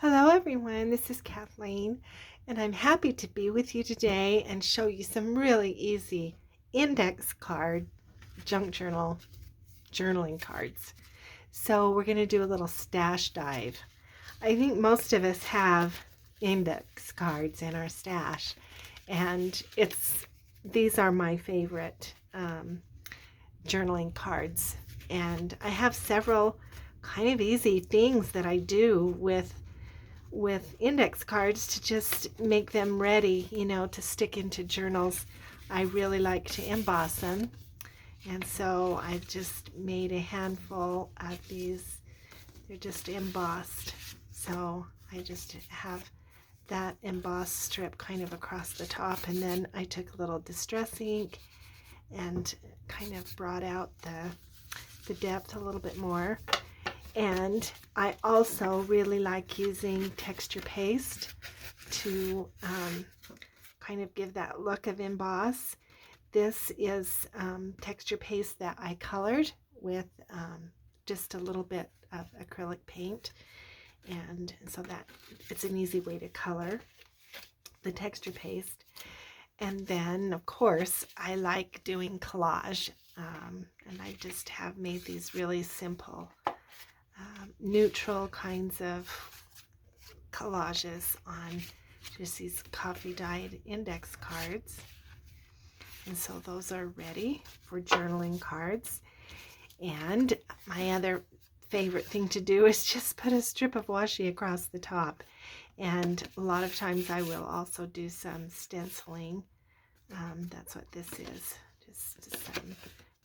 Hello everyone, this is Kathleen, and I'm happy to be with you today and show you some really easy index card junk journal journaling cards. So we're going to do a little stash dive. I think most of us have index cards in our stash, and these are my favorite journaling cards. And I have several kind of easy things that I do with index cards to just make them ready, to stick into journals. I really like to emboss them, and so I've just made a handful of these. They're just embossed, so I just have that embossed strip kind of across the top, and then I took a little distress ink and kind of brought out the depth a little bit more. And I also really like using texture paste to kind of give that look of emboss. This is texture paste that I colored with just a little bit of acrylic paint, and so that it's an easy way to color the texture paste. And then, of course, I like doing collage, and I just have made these really simple neutral kinds of collages on just these coffee dyed index cards. And so those are ready for journaling cards. And my other favorite thing to do is just put a strip of washi across the top. And a lot of times I will also do some stenciling. That's what this is. Just some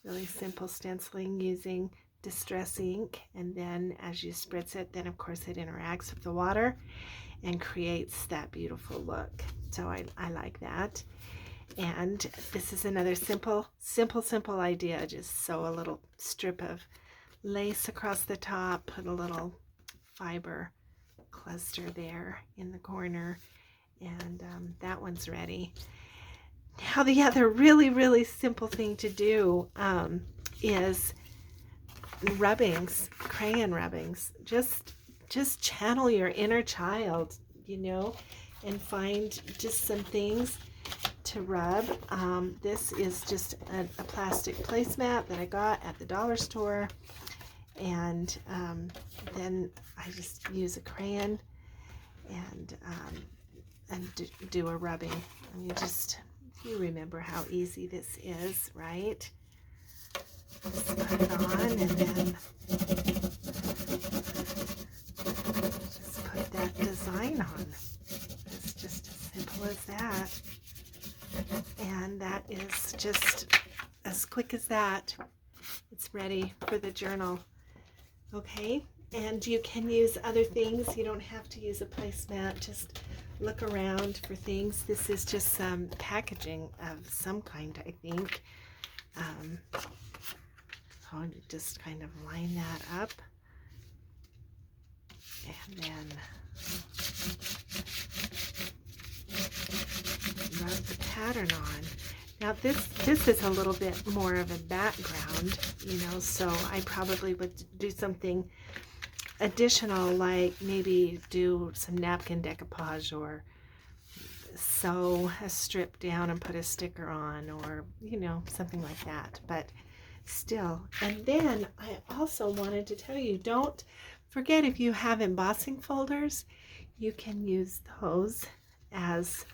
really simple stenciling using distress ink, and then as you spritz it, then of course it interacts with the water and creates that beautiful look. So I like that. And this is another simple idea. Just sew a little strip of lace across the top, put a little fiber cluster there in the corner, and that one's ready. Now the other really simple thing to do is rubbings, crayon rubbings. Just channel your inner child, and find just some things to rub. This is just a plastic placemat that I got at the dollar store, and then I just use a crayon and do a rubbing. I mean, just you remember how easy this is, right? Just put it on, and then just put that design on. It's just as simple as that. And that is just as quick as that. It's ready for the journal. Okay? And you can use other things. You don't have to use a placemat. Just look around for things. This is just some packaging of some kind, I think. So you just kind of line that up, and then rub the pattern on. Now this is a little bit more of a background, so I probably would do something additional, like maybe do some napkin decoupage, or sew a strip down and put a sticker on, or something like that. But still. And then I also wanted to tell you, don't forget, if you have embossing folders, you can use those as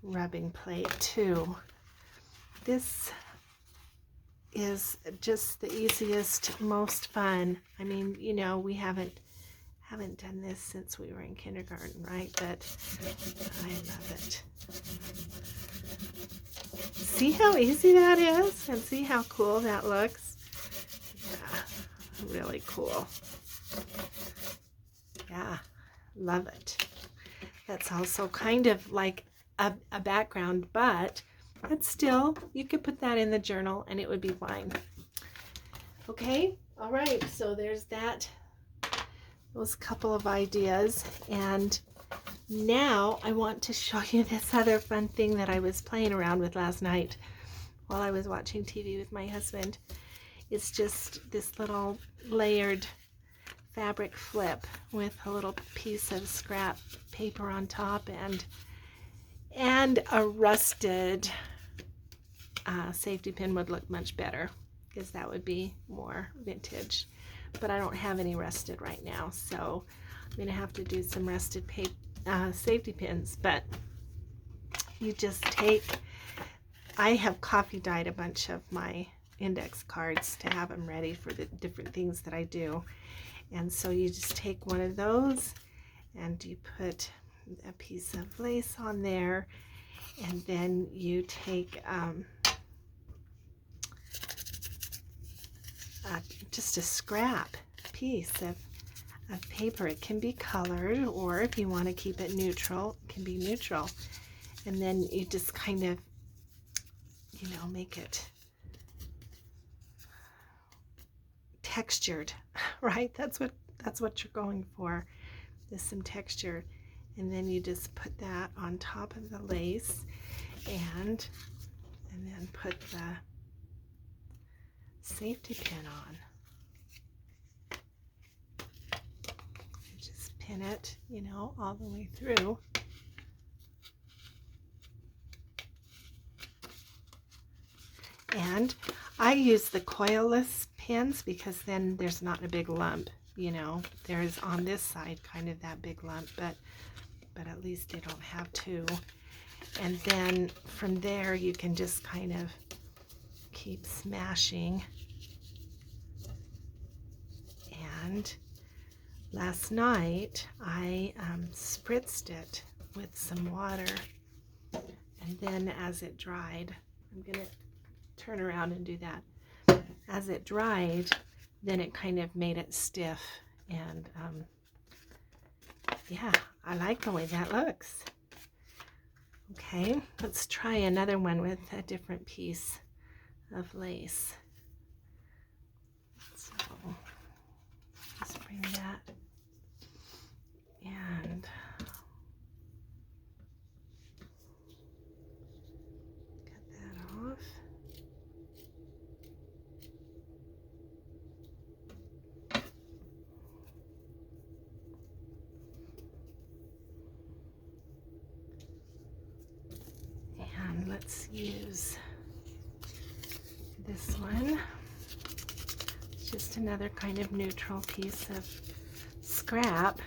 rubbing plate too. This is just the easiest, most fun. I mean, we haven't done this since we were in kindergarten, right? But I love it. See how easy that is, and see how cool that looks? Yeah, really cool. Yeah, love it. That's also kind of like a background, but still, you could put that in the journal and it would be fine. Okay, all right, so there's those couple of ideas. And now I want to show you this other fun thing that I was playing around with last night while I was watching TV with my husband. It's just this little layered fabric flip with a little piece of scrap paper on top and a rusted safety pin would look much better because that would be more vintage. But I don't have any rusted right now, so I'm going to have to do some rusted safety pins. But you just take, I have coffee dyed a bunch of my index cards to have them ready for the different things that I do. And so you just take one of those and you put a piece of lace on there, and then you take just a scrap piece of paper. It can be colored, or if you want to keep it neutral, it can be neutral. And then you just kind of, you know, make it textured, right? That's what you're going for, is some texture. And then you just put that on top of the lace, and then put the safety pin on. Just pin it, you know, all the way through. And I use the coilless pins because then there's not a big lump, you know. There's on this side kind of that big lump, but at least they don't have two. And then from there you can just kind of keep smashing. And last night I spritzed it with some water, and then as it dried, I'm gonna turn around and do that. As it dried, then it kind of made it stiff, and yeah, I like the way that looks. Okay, let's try another one with a different piece of lace. So just bring that and cut that off. And let's use this one. It's just another kind of neutral piece of scrap.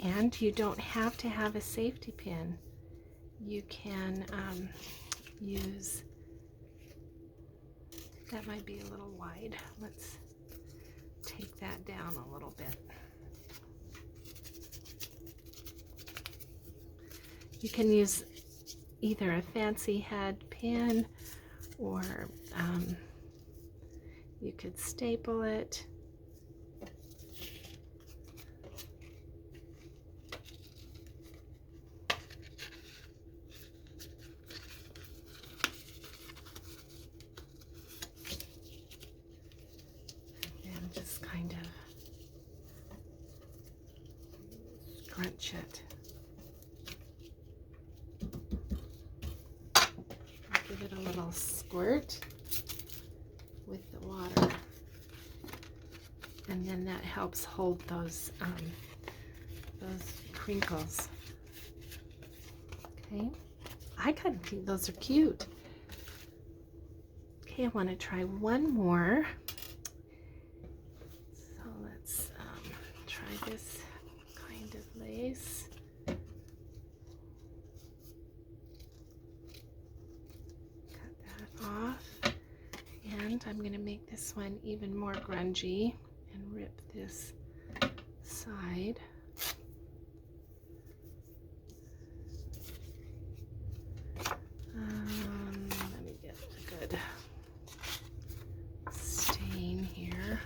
And you don't have to have a safety pin. You can use, that might be a little wide. Let's take that down a little bit. You can use either a fancy head pin, or you could staple it. And just kind of scrunch it. Give it a little squirt with the water, and then that helps hold those crinkles. Okay, I kind of think those are cute. Okay, I want to try one more. So let's try this kind of lace. Off, and I'm going to make this one even more grungy and rip this side. Let me get a good stain here.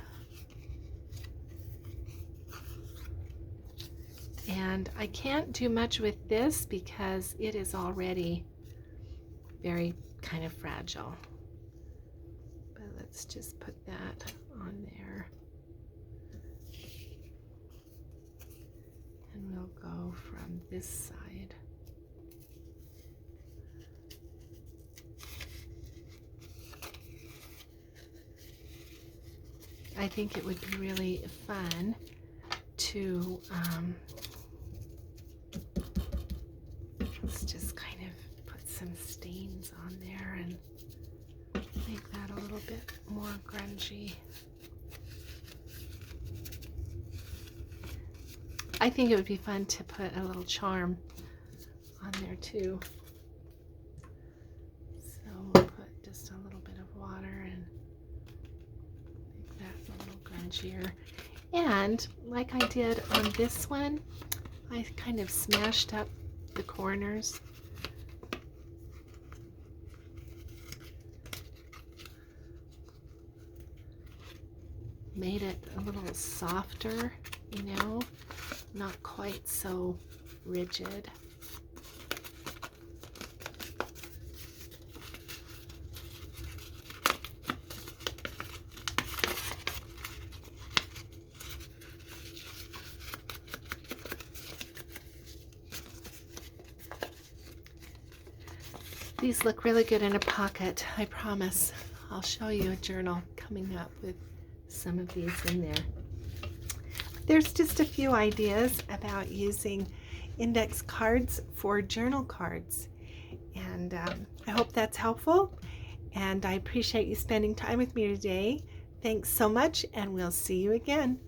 And I can't do much with this because it is already very kind of fragile, but let's just put that on there, and we'll go from this side. I think it would be really fun to let's just kind of put some stains on there and make that a little bit more grungy. I think it would be fun to put a little charm on there too. So we'll put just a little bit of water and make that a little grungier. And like I did on this one, I kind of smashed up the corners. Made it a little softer, you know, not quite so rigid. These look really good in a pocket, I promise. I'll show you a journal coming up with some of these in there. There's just a few ideas about using index cards for journal cards, and I hope that's helpful, and I appreciate you spending time with me today. Thanks so much, and we'll see you again.